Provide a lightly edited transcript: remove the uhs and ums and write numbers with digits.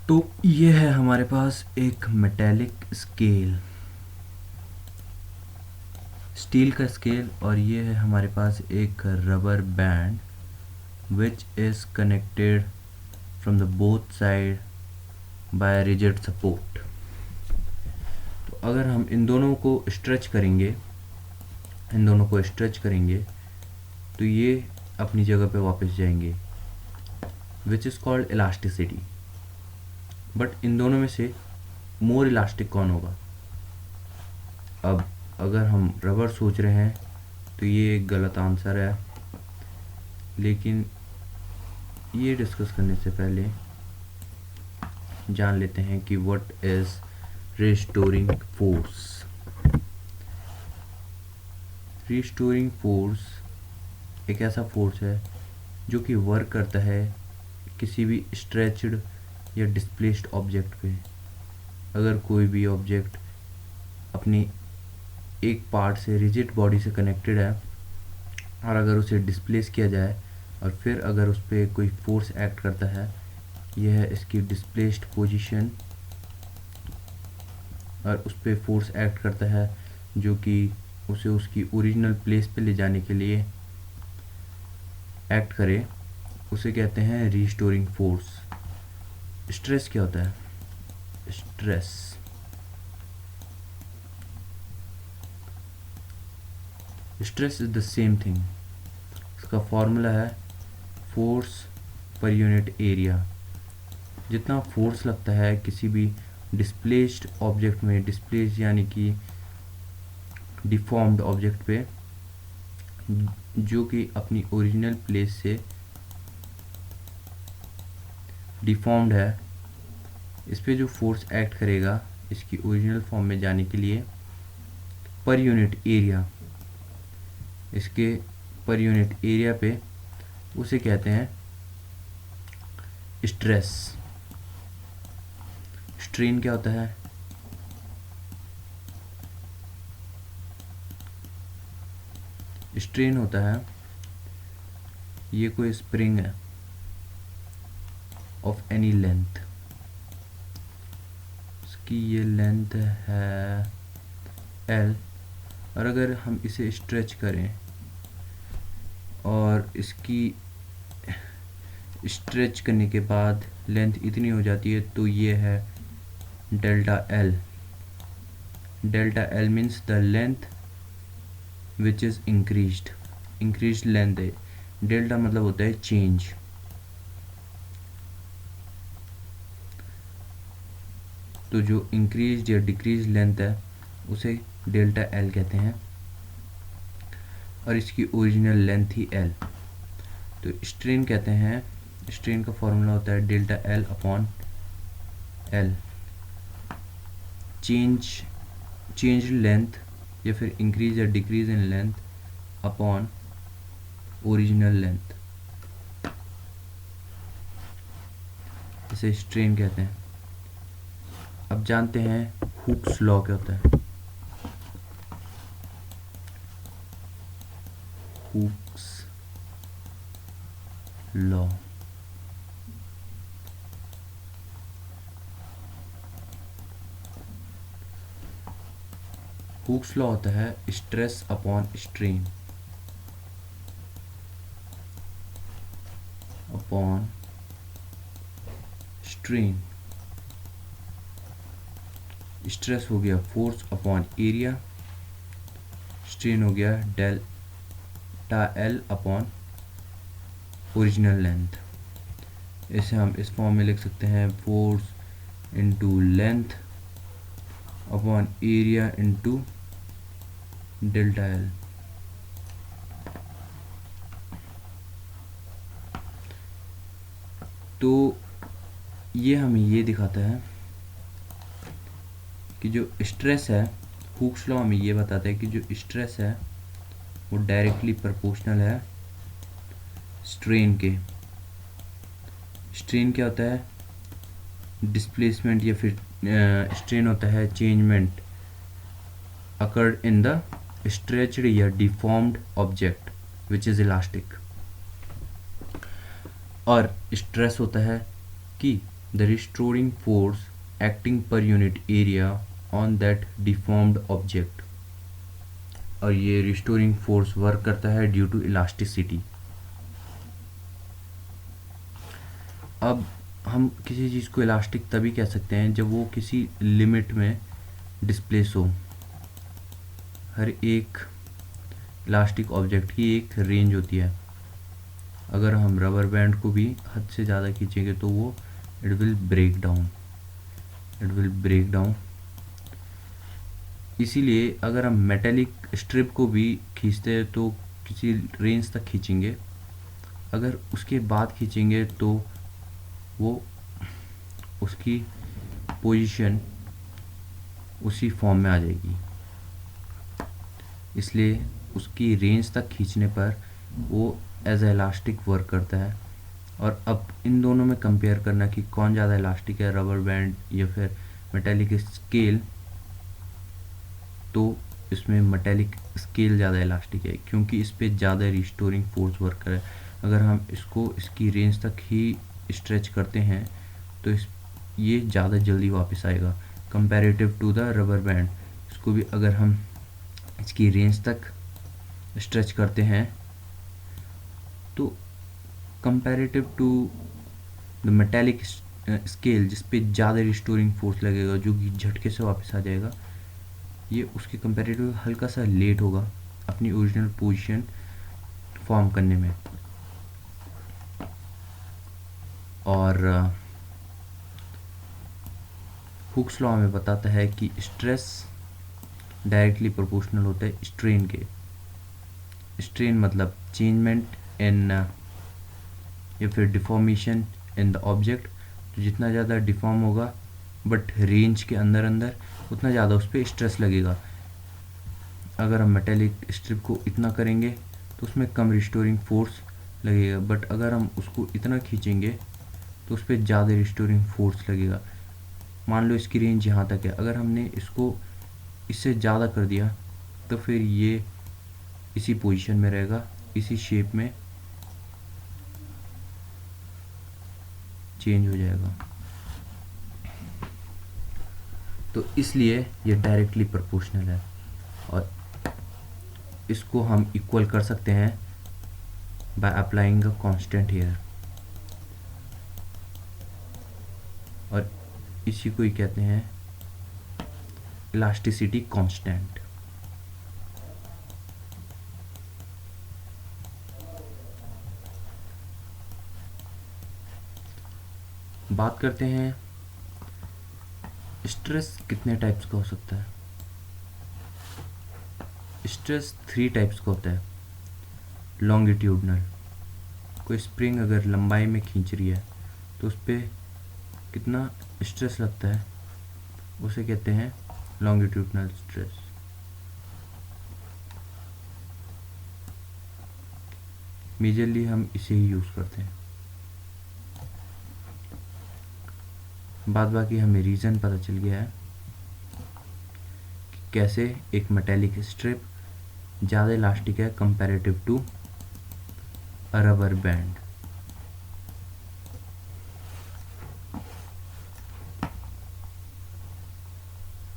तो ये है हमारे पास एक मेटेलिक स्केल, स्टील का स्केल, और ये है हमारे पास एक rubber band which is connected from the both side by rigid support। तो अगर हम इन दोनों को स्ट्रेच करेंगे, तो ये अपनी जगह पे वापस जाएंगे, which is called elasticity. But in दोनों में से मोर इलास्टिक कौन होगा? अब अगर हम रबर सोच रहे हैं तो ये एक गलत आंसर है, लेकिन ये डिस्कस करने से पहले जान लेते हैं कि what is restoring force. Restoring force एक ऐसा फोर्स है जो कि वर्क करता है किसी भी स्ट्रेचड या डिस्प्लेस्ड ऑब्जेक्ट पे। अगर कोई भी ऑब्जेक्ट अपनी एक पार्ट से रिजिड बॉडी से कनेक्टेड है और अगर उसे डिस्प्लेस किया जाए और फिर अगर उस पर कोई फोर्स एक्ट करता है, यह है इसकी डिस्प्लेस्ड पोजीशन, और उस पर फोर्स एक्ट करता है जो कि उसे उसकी ओरिजिनल प्लेस पे ले जाने के लिए एक्ट करे, उसे कहते हैं रिस्टोरिंग फोर्स। स्ट्रेस क्या होता है? Stress is the same thing. इसका फॉर्मूला है फोर्स पर यूनिट एरिया। जितना फोर्स लगता है किसी भी डिस्प्लेस्ड ऑब्जेक्ट में, डिस्प्लेस्ड यानी कि डिफॉर्म्ड ऑब्जेक्ट पे, जो कि अपनी ओरिजिनल प्लेस से डिफॉर्म्ड है, इस पे जो फोर्स एक्ट करेगा इसकी ओरिजिनल फॉर्म में जाने के लिए, पर यूनिट एरिया, इसके पर यूनिट एरिया पे, उसे कहते हैं स्ट्रेस। स्ट्रेन क्या होता है? स्ट्रेन होता है, ये कोई स्प्रिंग है ऑफ एनी लेंथ, इसकी ये लेंथ है L, और अगर हम इसे स्ट्रेच करें और इसकी स्ट्रेच करने के बाद लेंथ इतनी हो जाती है, तो ये है delta L। Delta L means the length which is increased length है। डेल्टा मतलब होता है चेंज। तो जो इंक्रीज या डिक्रीज लेंथ है उसे डेल्टा L कहते हैं, और इसकी ओरिजिनल लेंथ ही L। तो स्ट्रेन कहते हैं, स्ट्रेन का फॉर्मूला होता है delta L upon L। Change length या फिर इंक्रीज या decrease in length upon original length, इसे स्ट्रेन कहते हैं। अब जानते हैं हुक्स लॉ क्या होता है। हुक्स लॉ हुक्स लॉ होता है stress upon strain upon strain. Stress हो गया फोर्स अपॉन एरिया, स्ट्रेन हो गया delta L upon original length. इसे हम इस फॉर्म में लिख सकते हैं force into length upon area into delta L। तो ये हमें ये दिखाता है कि जो स्ट्रेस है, हुक्स लॉ हमें ये बताता है कि जो स्ट्रेस है वो डायरेक्टली प्रोपोर्शनल है स्ट्रेन के। स्ट्रेन क्या होता है? डिस्प्लेसमेंट, या फिर स्ट्रेन होता है changement occurred in the stretched या deformed object which is elastic. और स्ट्रेस होता है कि the restoring force acting per unit area on that deformed object. और ये रिस्टोरिंग फोर्स वर्क करता है ड्यू टू इलास्टिसिटी। अब हम किसी चीज़ को इलास्टिक तभी कह सकते हैं जब वो किसी लिमिट में डिस्प्लेस हो। हर एक इलास्टिक ऑब्जेक्ट की एक रेंज होती है। अगर हम रबर बैंड को भी हद से ज़्यादा खींचेंगे तो वो इट विल ब्रेक डाउन। इसीलिए अगर हम मेटेलिक स्ट्रिप को भी खींचते हैं तो किसी रेंज तक खींचेंगे, अगर उसके बाद खींचेंगे तो वो उसकी पोजीशन उसी फॉर्म में आ जाएगी। इसलिए उसकी रेंज तक खींचने पर वो एज ए इलास्टिक वर्क करता है। और अब इन दोनों में कंपेयर करना कि कौन ज़्यादा इलास्टिक है, रबर बैंड या फिर मेटेलिक स्केल, तो इसमें मेटेलिक स्केल ज़्यादा इलास्टिक है क्योंकि इस पर ज़्यादा रिस्टोरिंग फोर्स वर्क करे। अगर हम इसको इसकी रेंज तक ही स्ट्रेच करते हैं तो ये ज़्यादा जल्दी वापस आएगा comparative to the rubber band. इसको भी अगर हम इसकी रेंज तक स्ट्रेच करते हैं तो comparative to the metallic scale जिस पे ज़्यादा रिस्टोरिंग फोर्स लगेगा जो कि झटके से वापस आ जाएगा, ये उसके कंपैरेटिव हल्का सा लेट होगा अपनी ओरिजिनल पोजीशन फॉर्म करने में। और हुक्स लॉ हमें बताता है कि स्ट्रेस डायरेक्टली प्रोपोर्शनल होता है स्ट्रेन के। स्ट्रेन मतलब चेंजमेंट इन या फिर डिफॉर्मेशन इन द ऑब्जेक्ट। तो जितना ज़्यादा डिफॉर्म होगा बट रेंज के अंदर अंदर उतना ज़्यादा उस पर स्ट्रेस लगेगा। अगर हम मेटेलिक स्ट्रिप को इतना करेंगे तो उसमें कम रिस्टोरिंग फोर्स लगेगा, बट अगर हम उसको इतना खींचेंगे तो उस पर ज़्यादा रिस्टोरिंग फोर्स लगेगा। मान लो इसकी रेंज यहाँ तक है, अगर हमने इसको इससे ज़्यादा कर दिया तो फिर ये इसी पोजीशन में रहेगा, इसी शेप में चेंज हो जाएगा। तो इसलिए ये डायरेक्टली प्रोपोर्शनल है और इसको हम इक्वल कर सकते हैं by applying a constant here. और इसी को ही कहते हैं इलास्टिसिटी कांस्टेंट। बात करते हैं स्ट्रेस कितने टाइप्स का हो सकता है। स्ट्रेस 3 टाइप्स का होता है। लॉन्गिट्यूडनल, कोई स्प्रिंग अगर लंबाई में खींच रही है तो उस पर कितना स्ट्रेस लगता है उसे कहते हैं लॉन्गिट्यूडनल स्ट्रेस। मेजरली हम इसे ही यूज़ करते हैं। बाद बाकी हमें रीज़न पता चल गया है कि कैसे एक मेटेलिक स्ट्रिप ज़्यादा इलास्टिक है comparative to a rubber band.